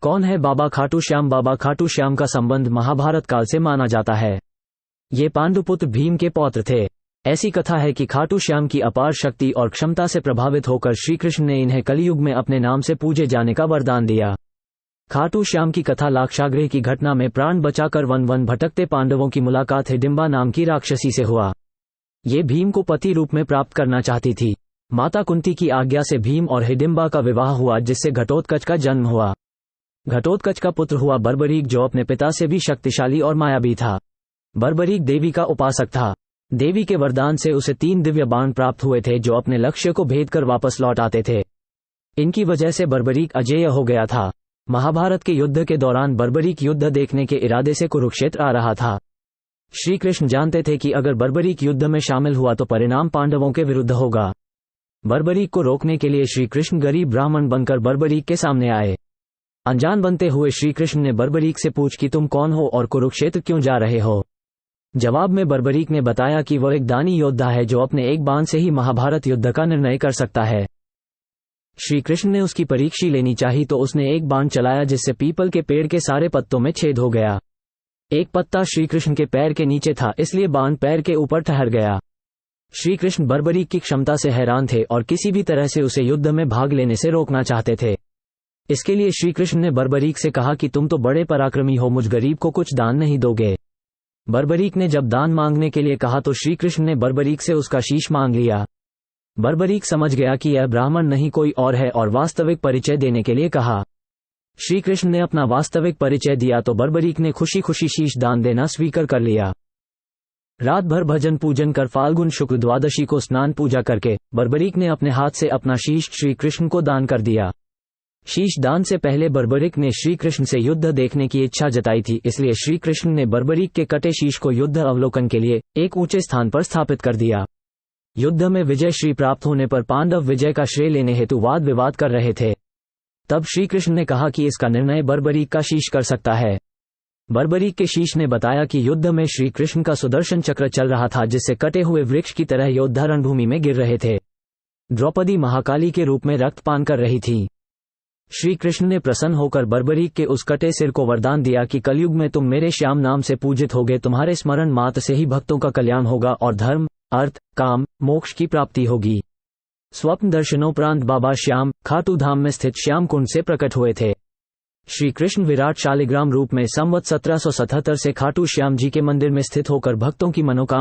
कौन है बाबा खाटू श्याम? बाबा खाटू श्याम का संबंध महाभारत काल से माना जाता है। ये पांडुपुत्र भीम के पौत्र थे। ऐसी कथा है कि खाटू श्याम की अपार शक्ति और क्षमता से प्रभावित होकर श्री कृष्ण ने इन्हें कलयुग में अपने नाम से पूजे जाने का वरदान दिया। खाटू श्याम की कथा लाक्षागृह की घटना में प्राण बचाकर वन वन भटकते पांडवों की मुलाकात हिडिंबा नाम की राक्षसी से हुआ। ये भीम को पति रूप में प्राप्त करना चाहती थी। माता कुंती की आज्ञा से भीम और हिडिंबा का विवाह हुआ, जिससे घटोत्कच का जन्म हुआ। घटोत्कच का पुत्र हुआ बर्बरीक, जो अपने पिता से भी शक्तिशाली और मायावी था। बर्बरीक देवी का उपासक था। देवी के वरदान से उसे 3 दिव्य बाण प्राप्त हुए थे, जो अपने लक्ष्य को भेद कर वापस लौट आते थे। इनकी वजह से बर्बरीक अजेय हो गया था। महाभारत के युद्ध के दौरान बर्बरीक युद्ध देखने के इरादे से कुरुक्षेत्र आ रहा था। श्री कृष्ण जानते थे कि अगर बर्बरीक युद्ध में शामिल हुआ तो परिणाम पांडवों के विरुद्ध होगा। बर्बरीक को रोकने के लिए श्री कृष्ण गरीब ब्राह्मण बनकर बर्बरीक के सामने आए। अनजान बनते हुए श्री कृष्ण ने बर्बरीक से पूछ कि तुम कौन हो और कुरुक्षेत्र क्यों जा रहे हो। जवाब में बर्बरीक ने बताया कि वह एक दानी योद्धा है, जो अपने एक बाण से ही महाभारत युद्ध का निर्णय कर सकता है। श्री कृष्ण ने उसकी परीक्षा लेनी चाहिए तो उसने एक बाण चलाया, जिससे पीपल के पेड़ के सारे पत्तों में छेद हो गया। एक पत्ता श्री कृष्ण के पैर के नीचे था, इसलिए बाण पैर के ऊपर ठहर गया। श्री कृष्ण बर्बरीक की क्षमता से हैरान थे और किसी भी तरह से उसे युद्ध में भाग लेने से रोकना चाहते थे। इसके लिए श्री कृष्ण ने बर्बरीक से कहा कि तुम तो बड़े पराक्रमी हो, मुझ गरीब को कुछ दान नहीं दोगे। बर्बरीक ने जब दान मांगने के लिए कहा तो श्री कृष्ण ने बर्बरीक से उसका शीश मांग लिया। बर्बरीक समझ गया कि यह ब्राह्मण नहीं कोई और है और वास्तविक परिचय देने के लिए कहा। श्री कृष्ण ने अपना वास्तविक परिचय दिया तो बर्बरीक ने खुशी खुशी शीश दान देना स्वीकार कर लिया। रात भर भजन पूजन कर फाल्गुन शुक्ल द्वादशी को स्नान पूजा करके बर्बरीक ने अपने हाथ से अपना शीश श्री कृष्ण को दान कर दिया। शीश दान से पहले बर्बरीक ने श्री कृष्ण से युद्ध देखने की इच्छा जताई थी, इसलिए श्री कृष्ण ने बर्बरीक के कटे शीश को युद्ध अवलोकन के लिए एक ऊंचे स्थान पर स्थापित कर दिया। युद्ध में विजय श्री प्राप्त होने पर पांडव विजय का श्रेय लेने हेतु वाद विवाद कर रहे थे। तब श्री कृष्ण ने कहा कि इसका निर्णय बर्बरीक का शीश कर सकता है। बर्बरीक के शीश ने बताया कि युद्ध में श्री कृष्ण का सुदर्शन चक्र चल रहा था, जिससे कटे हुए वृक्ष की तरह योद्धा रणभूमि में गिर रहे थे। द्रौपदी महाकाली के रूप में रक्तपान कर रही थी। श्री कृष्ण ने प्रसन्न होकर बर्बरीक के उस कटे सिर को वरदान दिया कि कलयुग में तुम मेरे श्याम नाम से पूजित होगे, तुम्हारे स्मरण मात्र से ही भक्तों का कल्याण होगा और धर्म, अर्थ, काम, मोक्ष की प्राप्ति होगी। स्वप्न दर्शनोपरांत बाबा श्याम खाटू धाम में स्थित श्याम कुंड से प्रकट हुए थे। श्री कृष्ण विराट शालिग्राम रूप में संवत 1777 से खाटू श्याम जी के मंदिर में स्थित होकर भक्तों की मनोकामना